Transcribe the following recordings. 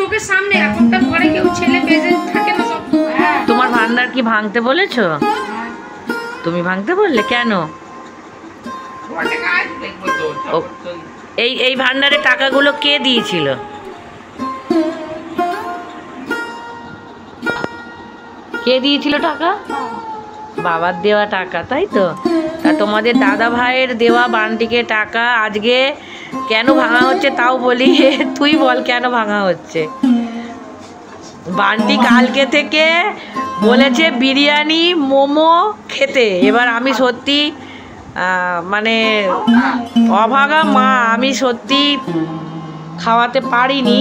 চোখের সামনে এখনকার ঘরে কেউ ছেলে পেজেন্ট থাকে না সব। তোমার ভান্ডার কি ভাঙতে বলেছো? তুমি ভাঙতে বললে কেন? এই ভান্ডারের টাকাগুলো কে দিয়েছিল? কে দিয়েছিল টাকা? বাবার দেওয়া টাকা, তাই তো? তা তোমাদের দাদা ভাইয়ের দেওয়া বান্টিকে টাকা আজকে কেন ভাঙা হচ্ছে তাও বলি। তুই বল কেন ভাঙা হচ্ছে? বান্টি কালকে থেকে বলেছে বিরিয়ানি মোমো খেতে। এবার আমি সত্যি মানে অভাগা মা, আমি সত্যি খাওয়াতে পারিনি।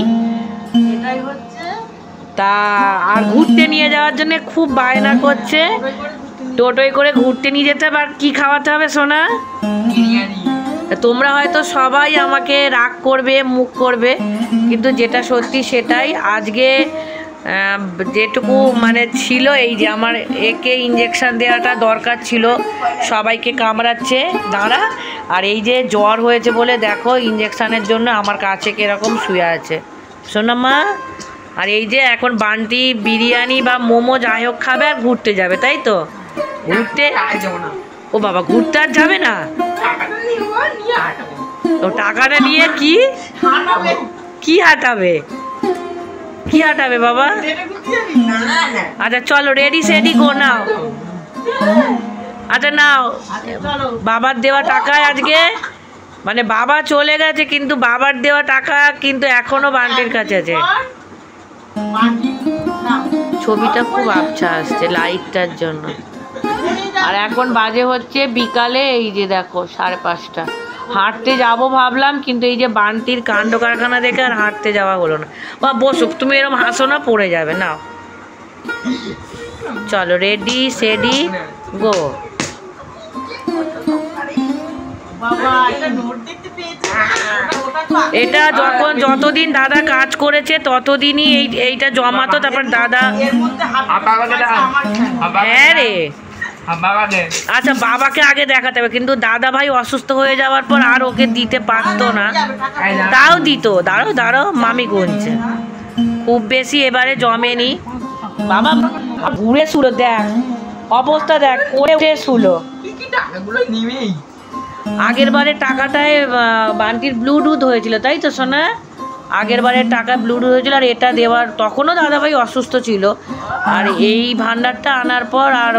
তা আর ঘুরতে নিয়ে যাওয়ার জন্য খুব বায়না করছে, টোটোয় করে ঘুরতে নিয়ে যেতে হবে। আর কি খাওয়াতে হবে সোনা? তোমরা হয়তো সবাই আমাকে রাগ করবে, মুখ করবে, কিন্তু যেটা সত্যি সেটাই। আজকে যেটুকু মানে ছিল, এই যে আমার একে ইঞ্জেকশন দেওয়াটা দরকার ছিল, সবাইকে কামড়াচ্ছে দাঁড়া। আর এই যে জ্বর হয়েছে বলে দেখো ইঞ্জেকশনের জন্য আমার কাছে কিরকম শুয়ে আছে শোনা মা। আর এই যে এখন বান্টি বিরিয়ানি বা মোমো যাই হোক খাবে আর ঘুরতে যাবে, তাই তো? ঘুরতে ও বাবা, ঘুরতে আর যাবে না? ও টাকাটা নিয়ে কি কি হাঁটাবে? কি হাঁটাবে বাবা? আচ্ছা চলো, রেডি সেডি গো নাও। আচ্ছা নাও, বাবার দেওয়া টাকায় আজকে মানে বাবা চলে গেছে কিন্তু বাবার দেওয়া টাকা কিন্তু এখনো বান্টির কাছে আছে। ছবিটা খুব আবছা আসছে লাইটটার জন্য। আর এখন বাজে হচ্ছে বিকালে, এই যে দেখো 5:30। হাঁটতে যাবো ভাবলাম, কিন্তু এই যে বান্টির কাণ্ড কারখানা দেখে আর হাঁটতে যাওয়া হলো না। বা বসো, তুমি এরকম হাসো না, পড়ে যাবে। নাও চলো, রেডি সেডি গো। এটা যতদিন দাদা কাজ করেছে ততদিনই এইটা জমাতো, তারপর দাদা। হ্যাঁ রে, আচ্ছা বাবাকে আগে দেখাতে হবে, কিন্তু দাদা ভাই অসুস্থ হয়ে যাওয়ার পর আর ওকে দিতে পারতো না, তাও দিত। দাঁড়ো মামি গুনছে, খুব বেশি এবারে জমেনি। বাবা ঘুরে শুলো, দেখ অবস্থা দেখ, করে উঠে শুলো। আগের বারে টাকাটায় বান্টির ব্লুটুথ হয়েছিল, তাই তো সোনা? আগের বারের টাকা ব্লুটুথ হয়েছিল, আর এটা দেওয়ার তখনও দাদাভাই অসুস্থ ছিল। আর এই ভান্ডারটা আনার পর আর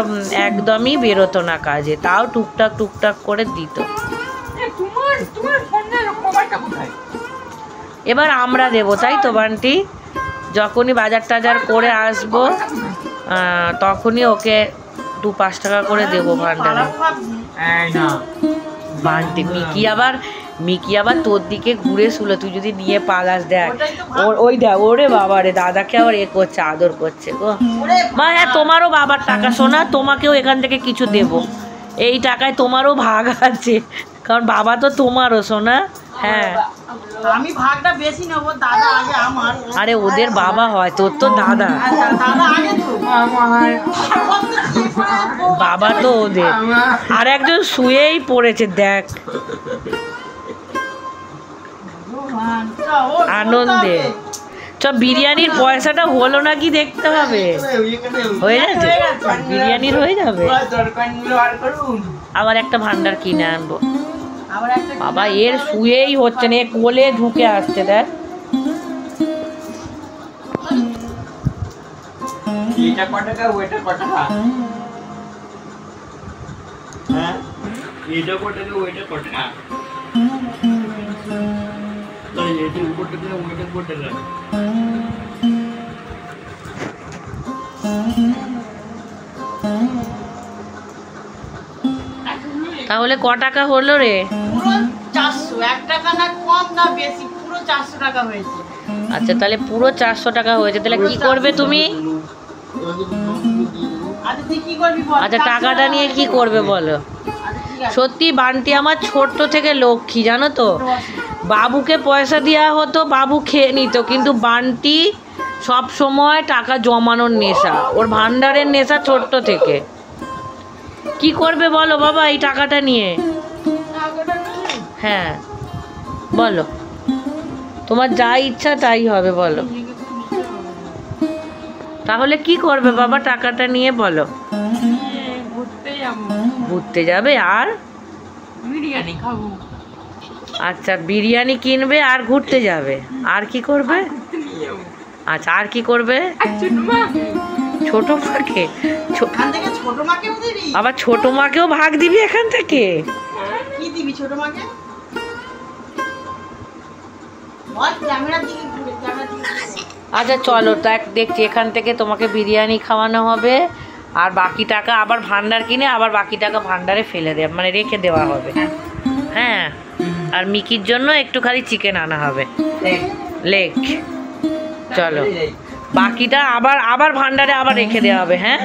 একদমই বেরোতো না কাজে, তাও টুকটাক টুকটাক করে দিত। এবার আমরা দেবো, তাই তো বান্টি? যখনই বাজার টাজার করে আসবো তখনই ওকে 2-5 টাকা করে দেবো ভান্ডারে। বান্টি মিকি আবার তোর দিকে ঘুরে শুলো, তুই যদি নিয়ে পালাস। দেখ ওই দেখ, ওরে বাবা রে, দাদাকে আবার এ করছে, আদর করছে গো মা। হ্যাঁ তোমারও বাবার টাকা সোনা, তোমাকেও এখান থেকে কিছু দেব। এই টাকায় তোমারও ভাগ আছে, কারণ বাবা তো তোমারও সোনা। হ্যাঁ আমি ভাগটা বেশি নেব, দাদা আগে আমার। আরে ওদের বাবা হয়, তোর তো দাদা। দাদা আগে তো বাবা তো ওদের। আর একজন শুয়েই পড়েছে দেখ আনন্দে। বিরিয়ানির পয়সাটা হলো নাকি দেখতে হবে। হয়ে যাচ্ছে, বিরিয়ানির হয়ে যাবে। আবার একটা ভান্ডার কিনে আনবো। বাবা এর শুয়েই হচ্ছে না, কোলে ঢুকে আসছে দেখ। এটা কত টাকা, ওইটা কত টাকা? হ্যাঁ এটা কত টাকা, ওইটা কত টাকা? তাই এটা কত টাকা, ওইটা কত টাকা? তাহলে ক টাকা হলো রে? পুরো 400, 1 টাকা না কম না বেশি, পুরো 400 টাকা হয়েছে। আচ্ছা তাহলে পুরো 400 টাকা হয়েছে। তাহলে কি করবে তুমি? আচ্ছা টাকাটা নিয়ে কি করবে বলো? সত্যি বান্টি আমার ছোট্ট থেকে লক্ষ্মী, জানো তো। বাবুকে পয়সা দেওয়া হতো, বাবু খেয়ে নিত, কিন্তু বান্টি সব সময় টাকা জমানোর নেশা, ওর ভান্ডারের নেশা ছোট্ট থেকে। কি করবে বলো বাবা এই টাকাটা নিয়ে? হ্যাঁ বলো, তোমার যা ইচ্ছা তাই হবে, বলো। তাহলে কি করবে বাবা টাকাটা নিয়ে বলো? ঘুরতে যাবো, ঘুরতে যাবে আর বিরিয়ানি খাবো, আচ্ছা বিরিয়ানি কিনবে আর ঘুরতে যাবে, আর কি করবে? ঘুরতে নিয়ে যাবো। আচ্ছা আর কি করবে? আর ছোট মা, ছোট মাকে এখান থেকে ছোট মাকেও দিবি? আবার ছোট মাকেও ভাগ দিবি এখান থেকে? কি দিবি ছোট মাকে? বল ক্যামেরার দিকে ঘুরে, ক্যামেরার দিকে ঘুরে। আচ্ছা চলো দেখছি এখান থেকে তোমাকে বিরিয়ানি খাওয়ানো হবে, আর বাকি টাকা আবার ভান্ডার কিনে আবার বাকি টাকা ভান্ডারে ফেলে দেওয়া মানে রেখে দেওয়া হবে। হ্যাঁ, আর মিকির জন্য একটু খালি চিকেন আনা হবে, লেগ। চলো বাকিটা আবার আবার ভান্ডারে আবার রেখে দেওয়া হবে। হ্যাঁ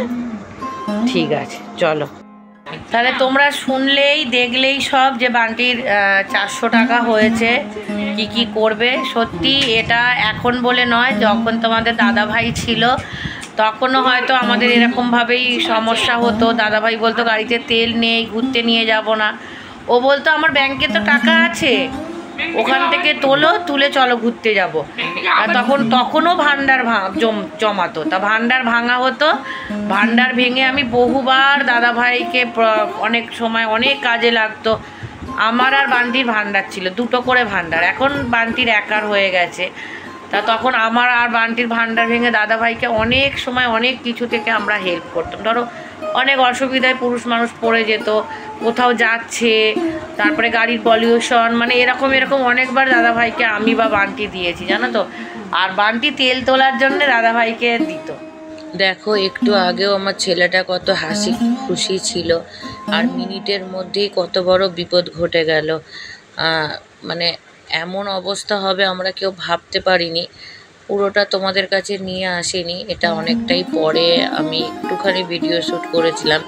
ঠিক আছে চলো। তাহলে তোমরা শুনলেই দেখলেই সব যে বান্টির 400 টাকা হয়েছে, কি কি করবে। সত্যি এটা এখন বলে নয়, যখন তোমাদের দাদাভাই ছিল তখনও হয়তো আমাদের এরকমভাবেই সমস্যা হতো। দাদাভাই বলতো গাড়িতে তেল নেই, ঘুরতে নিয়ে যাব না। ও বলতো আমার ব্যাংকে তো টাকা আছে, ওখান থেকে তুলে চলো ঘুরতে যাব। আর তখনও ভান্ডার জমাতো, তা ভান্ডার ভাঙা হতো। ভান্ডার ভেঙে আমি বহুবার দাদাভাইকে অনেক সময় অনেক কাজে লাগতো। আমার আর বান্টির ভান্ডার ছিল, 2টো করে ভান্ডার। এখন বান্টির একার হয়ে গেছে। তা তখন আমার আর বান্টির ভান্ডার ভেঙে দাদাভাইকে অনেক সময় অনেক কিছু থেকে আমরা হেল্প করতাম। ধরো অনেক অসুবিধায় পুরুষ মানুষ পড়ে যেত, কোথাও যাচ্ছে, তারপরে গাড়ির পলিউশন, মানে এরকম অনেকবার দাদাভাইকে আমি বা বান্টি দিয়েছি জানো তো। আর বান্টি তেল তোলার জন্য দাদাভাইকে দিত। দেখো একটু আগেও আমার ছেলেটা কত হাসি খুশি ছিল, আর মিনিটের মধ্যেই কত বড় বিপদ ঘটে গেল। মানে এমন অবস্থা হবে আমরা কেউ ভাবতে পারিনি। পুরোটা তোমাদের কাছে নিয়ে আসিনি, এটা অনেকটাই পরে আমি একটুখানি ভিডিও শ্যুট করেছিলাম।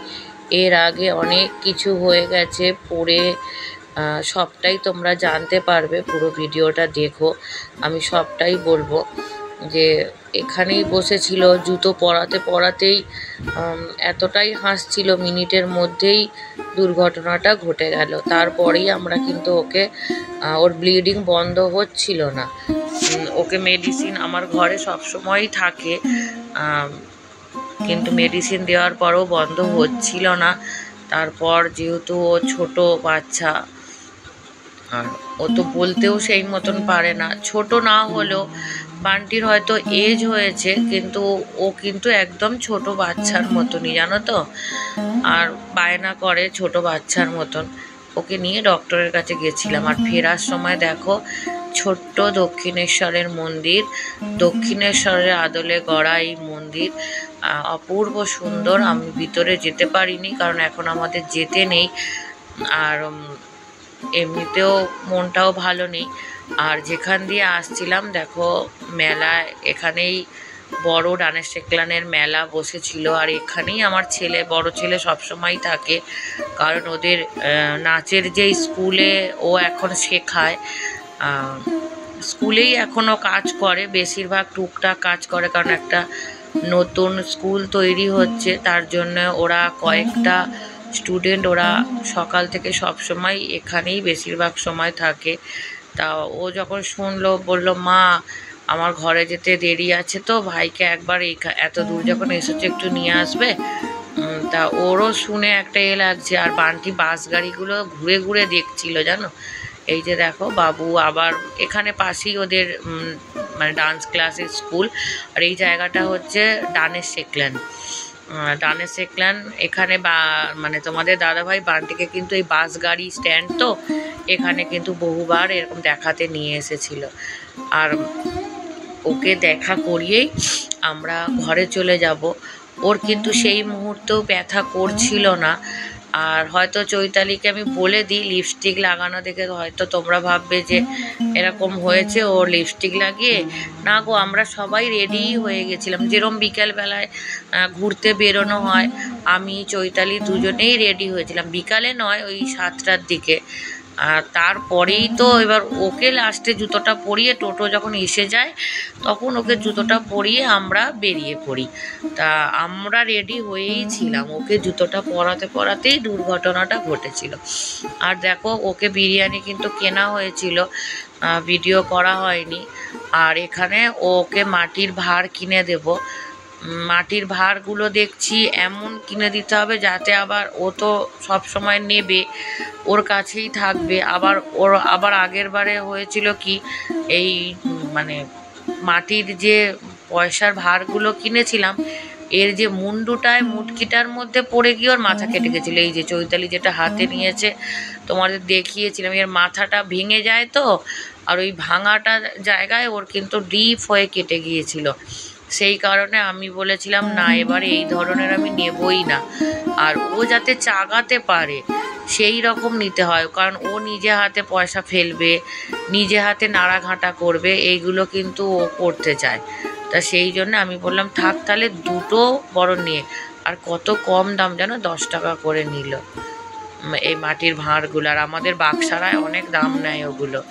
এর আগে অনেক কিছু হয়ে গেছে, পরে সবটাই তোমরা জানতে পারবে। পুরো ভিডিওটা দেখো, আমি সবটাই বলবো। যে এখানেই বসেছিল, জুতো পরাতেই এতটাই হাসছিল, মিনিটের মধ্যেই দুর্ঘটনাটা ঘটে গেল। তারপরেই আমরা কিন্তু ওর ব্লিডিং বন্ধ হচ্ছিল না। ওকে মেডিসিন আমার ঘরে সবসময়ই থাকে, কিন্তু মেডিসিন দেওয়ার পরও বন্ধ হচ্ছিল না। তারপর যেহেতু ও ছোট বাচ্চা, আর ও তো বলতেও সেই মতন পারে না। ছোট না হলেও বান্টির হয়তো এজ হয়েছে, কিন্তু ও কিন্তু একদম ছোট বাচ্চার মতনই জানো তো, আর বায়না করে ছোট বাচ্চার মতন। ওকে নিয়ে ডক্টরের কাছে গেছিলাম। আর ফেরার সময় দেখো ছোট্ট দক্ষিণেশ্বরের মন্দির, দক্ষিণেশ্বরের আদলে গড়া এই মন্দির অপূর্ব সুন্দর। আমি ভিতরে যেতে পারিনি কারণ এখন আমাদের যেতে নেই, আর এমনিতেও মনটাও ভালো নেই। আর যেখান দিয়ে আসছিলাম দেখো মেলা, এখানেই বড় ডানের সেকলানের মেলা বসেছিল। আর এখানেই আমার বড় ছেলে সবসময় থাকে, কারণ ওদের নাচের যে স্কুলে ও এখন শেখায়, স্কুলেই এখনও কাজ করে, বেশিরভাগ টুকটাক কাজ করে, কারণ একটা নতুন স্কুল তৈরি হচ্ছে। তার জন্য ওরা কয়েকটা স্টুডেন্ট ওরা সকাল থেকে সব সময় এখানেই বেশিরভাগ সময় থাকে। তা ও যখন শুনলো বললো, মা আমার ঘরে যেতে দেরি আছে, তো ভাইকে একবার এত দূর যখন এসেছে একটু নিয়ে আসবে। তা ওরও শুনে একটা লাগছে। আর বান্টি বাস গাড়িগুলো ঘুরে ঘুরে দেখছিল জানো। এই যে দেখো বাবু, আবার এখানে পাশেই ওদের মানে ডান্স ক্লাসের স্কুল। আর এই জায়গাটা হচ্ছে ডানের সেকল্যান্ড। এখানে মানে তোমাদের দাদাভাই বান্টিকে কিন্তু এই বাস গাড়ি স্ট্যান্ড, তো এখানে কিন্তু বহুবার এরকম দেখাতে নিয়ে এসেছিল। আর ওকে দেখা করিয়েই আমরা ঘরে চলে যাব। ওর কিন্তু সেই মুহূর্তেও ব্যথা করছিল না। আর হয়তো চৈতালিকে আমি বলে দিই লিপস্টিক লাগানো দেখে হয়তো তোমরা ভাববে যে এরকম হয়েছে ওর লিপস্টিক লাগিয়ে। না গো, আমরা সবাই রেডিই হয়ে গেছিলাম, যেরকম বিকেলবেলায় ঘুরতে বেরোনো হয়, আমি চৈতালি দুজনেই রেডি হয়েছিলাম। বিকালে নয়, ওই 7টার দিকে। আর তারপরেই তো এবার ওকে লাস্টে জুতোটা পরিয়ে, টোটো যখন এসে যায় তখন ওকে জুতোটা পরিয়ে আমরা বেরিয়ে পড়ি। তা আমরা রেডি হয়েই ছিলাম, ওকে জুতোটা পরাতেই দুর্ঘটনাটা ঘটেছিল। আর দেখো ওকে বিরিয়ানি কিন্তু কেনা হয়েছিল, ভিডিও করা হয়নি। আর এখানে ওকে মাটির ভাঁড় কিনে দেব। মাটির ভাঁড়গুলো দেখছি এমন কিনে দিতে হবে যাতে আবার ও তো সব সময় নেবে, ওর কাছেই থাকবে। আবার আগের বারে হয়েছিল কি, এই মানে মাটির যে পয়সার ভাঁড়গুলো কিনেছিলাম, এর যে মুন্ডুটায় মুটকিটার মধ্যে পড়ে গিয়ে ওর মাথা কেটে গেছিলো। এই যে চৈতালি যেটা হাতে নিয়েছে তোমাদের দেখিয়েছিলাম, এর মাথাটা ভেঙে যায় তো, আর ওই ভাঙাটা জায়গায় ওর কিন্তু ডিপ হয়ে কেটে গিয়েছিল। সেই কারণে আমি বলেছিলাম না, এবারে এই ধরনের আমি নেবই না। আর ও যাতে চাগাতে পারে সেই রকম নিতে হয়, কারণ ও নিজে হাতে পয়সা ফেলবে, নিজে হাতে নাড়াঘাটা করবে, এইগুলো কিন্তু ও করতে চায়। তা সেই জন্য আমি বললাম থাক তাহলে দুটো বড় নিয়ে। আর কত কম দাম জানো, 10 টাকা করে নিল এই মাটির ভাঁড়গুলো। আর আমাদের বাক্সারায় অনেক দাম নেয় ওগুলো।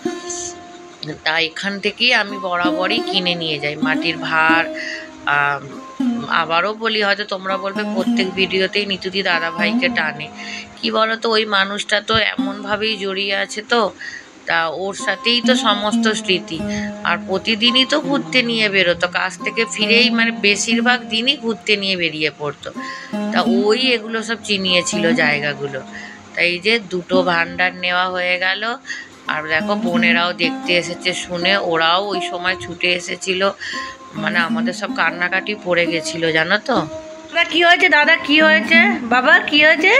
তা এখান থেকেই আমি বরাবরই কিনে নিয়ে যাই মাটির ভাঁড়। আবারও বলি, হয়তো তোমরা বলবে প্রত্যেক ভিডিওতেই নিতুদি দাদা ভাইকে টানে, কি বলো তো, ওই মানুষটা তো এমনভাবেই জড়িয়ে আছে তো, তা ওর সাথেই তো সমস্ত স্মৃতি। আর প্রতিদিনই তো ঘুরতে নিয়ে বেরোতো, কাজ থেকে ফিরেই মানে বেশিরভাগ দিনই ঘুরতে নিয়ে বেরিয়ে পড়তো। তা ওই এগুলো সব চিনিয়েছিল জায়গাগুলো। তাই যে দুটো ভান্ডার নেওয়া হয়ে গেল। আর দেখো বোনেরাও দেখতে এসেছে শুনে, ওরাও ওই সময় ছুটে এসেছিল, মানে আমাদের সব কান্নাকাটি পড়ে গেছিল জানো তো। দাদা কি হয়েছে, দাদা কি হয়েছে, বাবা কি হয়েছে?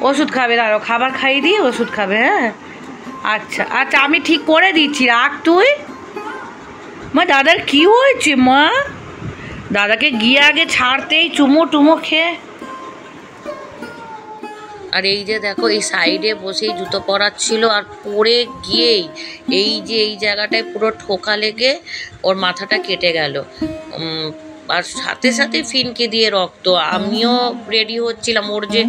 ওষুধ খাবে, দাঁড়ো খাবার খাইয়ে দিয়ে ওষুধ খাবে। হ্যাঁ আচ্ছা আচ্ছা, আমি ঠিক করে দিচ্ছি, রাখ তুই। মা দাদার কি হয়েছে মা? দাদাকে গিয়ে আগে ছাড়তেই চুমো টুমো খেয়ে। আর এই যে দেখো এই সাইডে বসেই জুতো পরাচ্ছিল, আর পড়ে গিয়েই এই যে এই জায়গাটায় পুরো ঠোকা লেগে ওর মাথাটা কেটে গেল। আর সাথে সাথে ফিনকে দিয়ে রক্ত। আমিও রেডি হচ্ছিলাম, ওর যে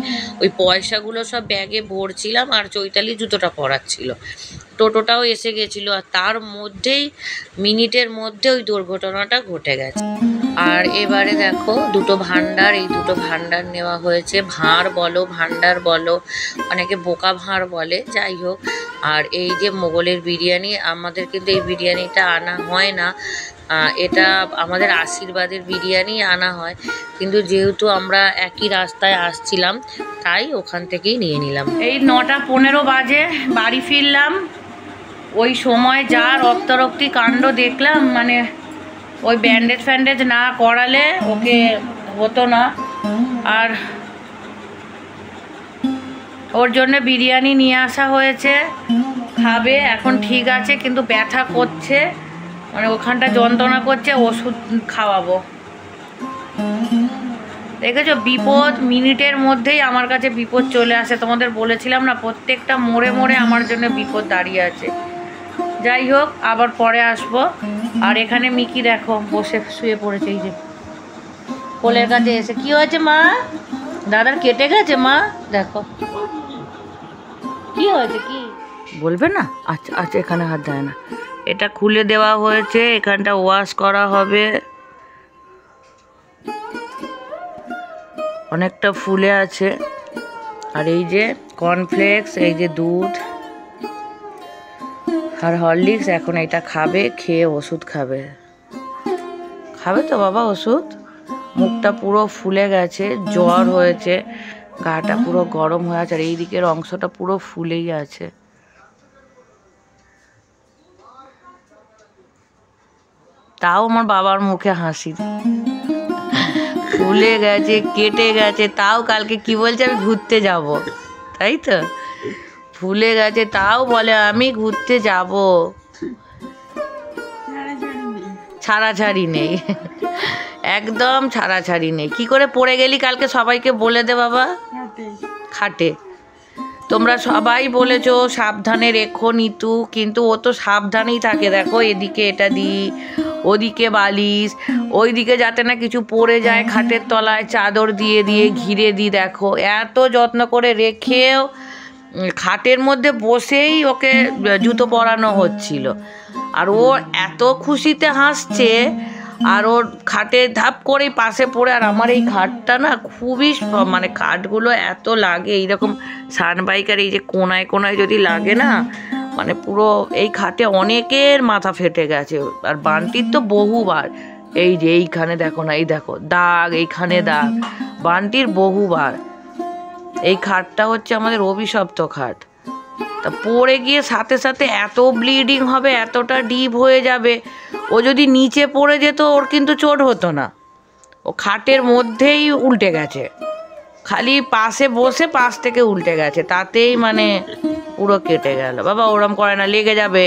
ওই পয়সাগুলো সব ব্যাগে ভরছিলাম, আর চৈতালি জুতোটা পরাচ্ছিল। টোটোটাও এসে গেছিলো, আর তার মধ্যেই মিনিটের মধ্যে ওই দুর্ঘটনাটা ঘটে গেছে। আর এবারে দেখো দুটো ভান্ডার, এই দুটো ভান্ডার নেওয়া হয়েছে। ভাঁড় বলো ভান্ডার বলো, অনেকে বোকা ভাঁড় বলে, যাই হোক। আর এই যে মোগলের বিরিয়ানি, আমাদের কিন্তু এই বিরিয়ানিটা আনা হয় না, এটা আমাদের আশীর্বাদের বিরিয়ানি আনা হয়, কিন্তু যেহেতু আমরা একই রাস্তায় আসছিলাম তাই ওখান থেকেই নিয়ে নিলাম। এই 9:15 বাজে বাড়ি ফিরলাম। ওই সময় যা রক্তারক্তি কাণ্ড দেখলাম, মানে ওই ব্যান্ডেজ ফ্যান্ডেজ না করালে ওকে হতো না। আর ওর জন্য বিরিয়ানি নিয়ে আসা হয়েছে, খাবে এখন, ঠিক আছে, কিন্তু ব্যথা করছে, মানে ওখানটা যন্ত্রণা করছে, ওষুধ খাওয়াবো। দেখেছো, বিপদ মিনিটের মধ্যেই আমার কাছে বিপদ চলে আসে। তোমাদের বলেছিলাম না, প্রত্যেকটা মোড়ে মোড়ে আমার জন্য বিপদ দাঁড়িয়ে আছে। যাই হোক, আবার পরে আসবো। আর এখানে মিকি দেখো বসে শুয়ে পড়েছে, এই যে কোলের কাছে এসে। কি হয়েছে মা? দাদার কেটে গেছে মা, দেখো কি হয়েছে, কি বলবে না? আচ্ছা আচ্ছা, এখানে হাত দেয় না, এটা খুলে দেওয়া হয়েছে, এখানটা ওয়াশ করা হবে। অনেকটা ফুলে আছে। আর এই যে কর্নফ্লেক্স, এই যে দুধ আর হরলিক্স, এখন এটা খাবে, খেয়ে ওষুধ খাবে। খাবে তো বাবা ওষুধ? মুখটা পুরো ফুলে গেছে, জ্বর হয়েছে, গাটা পুরো গরম হয়ে আছে, আর এই দিকের অংশটা পুরো ফুলেই আছে। তাও আমার বাবার মুখে হাসি। ফুলে গেছে, কেটে গেছে, তাও কালকে কি বলছে, আমি ঘুরতে যাব, তাই তো? ফুলে গেছে তাও বলে আমি ঘুরতে যাব, ছাড়াছাড়ি নেই, একদম ছাড়াছাড়ি নেই। কি করে পড়ে গেলি কালকে সবাইকে বলে দে বাবা। খাটে। তোমরা সবাই বলেছো সাবধানে রেখো নিতু, কিন্তু ও তো সাবধানেই থাকে। দেখো এদিকে এটা দিই, ওদিকে বালিশ, ওইদিকে যাতে না কিছু পড়ে যায়, খাটের তলায় চাদর দিয়ে দিয়ে ঘিরে দিই। দেখো এত যত্ন করে রেখেও খাটের মধ্যে বসেই ওকে জুতো পরানো হচ্ছিল, আর ও এত খুশিতে হাসছে, আর ওর খাটে ধাপ করে পাশে পড়ে। আর আমার এই খাটটা না খুবই, মানে খাটগুলো এত লাগে, এইরকম সানবাইকার এই যে কোনায় কোনায় যদি লাগে না, মানে পুরো এই খাটে অনেকের মাথা ফেটে গেছে। আর বান্টির তো বহুবার, এই যে এইখানে দেখো না, এই দেখো দাগ, এইখানে দাগ, বান্টির বহুবার। এই খাটটা হচ্ছে আমাদের অভিশপ্ত খাট। তা পড়ে গিয়ে সাথে সাথে এত ব্লিডিং হবে, এতটা ডিপ হয়ে যাবে। ও যদি নিচে পড়ে যেত ওর কিন্তু চোট হতো না, ও খাটের মধ্যেই উল্টে গেছে, খালি পাশে বসে পাশ থেকে উল্টে গেছে, তাতেই মানে পুরো কেটে গেল। বাবা ওরম করে না, লেগে যাবে।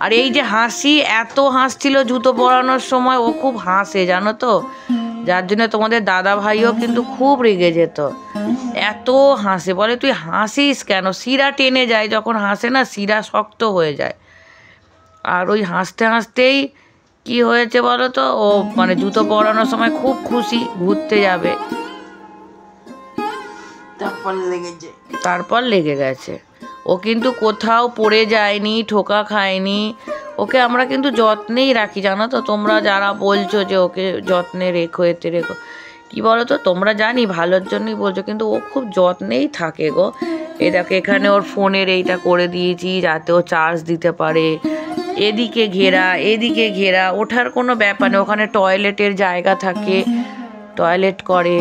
আর এই যে হাসি, এত হাসছিল জুতো পরানোর সময়, ও খুব হাসে জানো তো, যার জন্য তোমাদের দাদা ভাইও কিন্তু খুব রেগে যেত, এত হাসে। বলে তুই হাসিস কেন, শিরা টেনে যায় যখন হাসে না, শিরা শক্ত হয়ে যায়। আর ওই হাসতে হাসতেই কি হয়েছে বলো তো, ও মানে জুতো পরানোর সময় খুব খুশি, ঘুরতে যাবে, তারপর লেগে গেছে। ও কিন্তু কোথাও পড়ে যায়নি, ঠোকা খায়নি, ওকে আমরা কিন্তু যত্নেই রাখি জানো তো। তোমরা যারা বলছো যে ওকে যত্নে রেখো, এতে রেখো, কি বলো তো, তোমরা জানি ভালোর জন্যই বলছো, কিন্তু ও খুব যত্নেই থাকে গো। এই দেখো এখানে ওর ফোনের এইটা করে দিয়েছি যাতে ও চার্জ দিতে পারে। এদিকে ঘেরা, এদিকে ঘেরা, ওঠার কোনো ব্যাপার নেই। ওখানে টয়লেটের জায়গা থাকে, টয়লেট করে,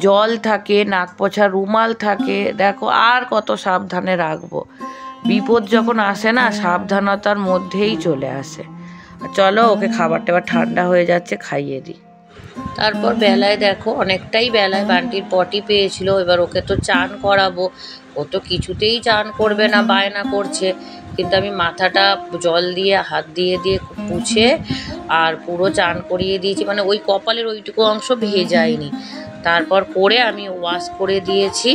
জল থাকে, নাক পোছার রুমাল থাকে। দেখো আর কত সাবধানে রাখবো, বিপদ যখন আসে না সাবধানতার মধ্যেই চলে আসে। চলো ওকে খাবার টাবার ঠান্ডা হয়ে যাচ্ছে, খাইয়ে দিই। তারপর বেলায় দেখো অনেকটাই বেলায় বান্টির পটি পেয়েছিল, এবার ওকে তো চান করাবো। ও তো কিছুতেই চান করবে না, বায়না করছে। কিন্তু আমি মাথাটা জল দিয়ে হাত দিয়ে দিয়ে পুছে আর পুরো চান করিয়ে দিয়েছি, মানে ওই কপালের ওইটুকু অংশ ভেজায়নি। তারপর করে আমি ওয়াশ করে দিয়েছি।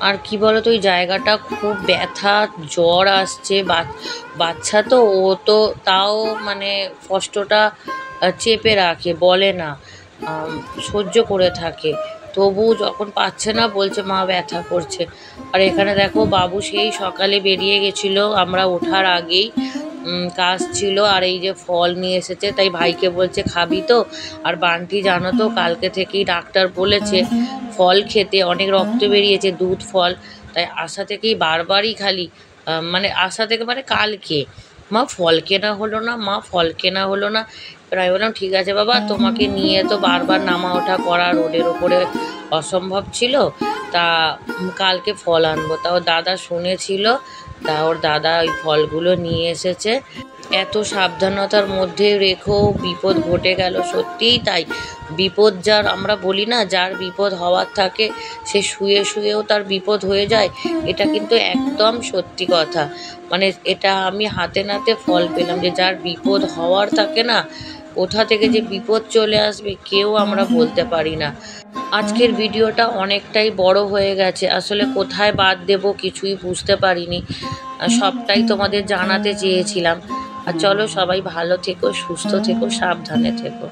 আর কি বলো তো, ওই জায়গাটা খুব ব্যথা, জ্বর আসছে, বাচ্চা তো, ও তো তাও মানে কষ্টটা চেপে রাখে, বলে না, সহ্য করে থাকে। তবু যখন পাচ্ছে না বলছে মা ব্যথা করছে। আর এখানে দেখো বাবু সেই সকালে বেরিয়ে গেছিলো, আমরা ওঠার আগেই কাজ ছিল। আর এই যে ফল নিয়ে এসেছে, তাই ভাইকে বলছে খাবি তো। আর বান্টি জানো তো কালকে থেকেই ডাক্তার বলেছে ফল খেতে, অনেক রক্ত বেরিয়েছে, দুধ ফল। তাই আশা থেকেই বারবারই খালি মানে আশা থেকে মানে কালকে মা ফল কেনা হলো না, মা ফল কেনা হলো না। প্রায় বললাম ঠিক আছে বাবা, তোমাকে নিয়ে তো বারবার নামা ওঠা করা রোডের ওপরে অসম্ভব ছিল, তা কালকে ফল আনবো। তা ওর দাদা শুনেছিল, তা ওর দাদা ওই ফলগুলো নিয়ে এসেছে। এত সাবধানতার মধ্যে রেখো বিপদ ঘটে গেল, সত্যিই তাই। বিপদ যার, আমরা বলি না যার বিপদ হওয়ার থাকে সে শুয়ে শুয়েও তার বিপদ হয়ে যায়, এটা কিন্তু একদম সত্যি কথা। মানে এটা আমি হাতে নাতে ফল পেলাম, যে যার বিপদ হওয়ার থাকে না, কোথা থেকে যে বিপদ চলে আসবে কেউ আমরা বলতে পারি না। আজকের ভিডিওটা অনেকটাই বড় হয়ে গেছে, আসলে কোথায় বাদ দেব কিছুই বুঝতে পারিনি, সবটাই তোমাদের জানাতে চেয়েছিলাম। আর চলো সবাই ভালো থেকো, সুস্থ থেকো, সাবধানে থেকো।